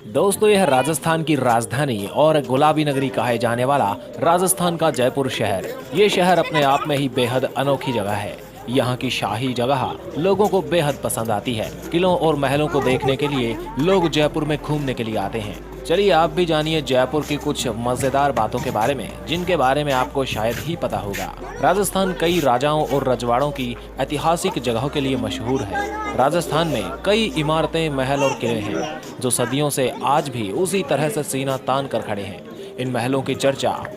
दोस्तों, यह राजस्थान की राजधानी और गुलाबी नगरी कहे जाने वाला राजस्थान का जयपुर शहर। ये शहर अपने आप में ही बेहद अनोखी जगह है। यहाँ की शाही जगह लोगों को बेहद पसंद आती है। किलों और महलों को देखने के लिए लोग जयपुर में घूमने के लिए आते हैं। चलिए आप भी जानिए जयपुर की कुछ मजेदार बातों के बारे में, जिनके बारे में आपको शायद ही पता होगा। राजस्थान कई राजाओं और रजवाड़ों की ऐतिहासिक जगहों के लिए मशहूर है। राजस्थान में कई इमारतें, महल और किले हैं जो सदियों से आज भी उसी तरह से सीना तान कर खड़े हैं। इन महलों की चर्चा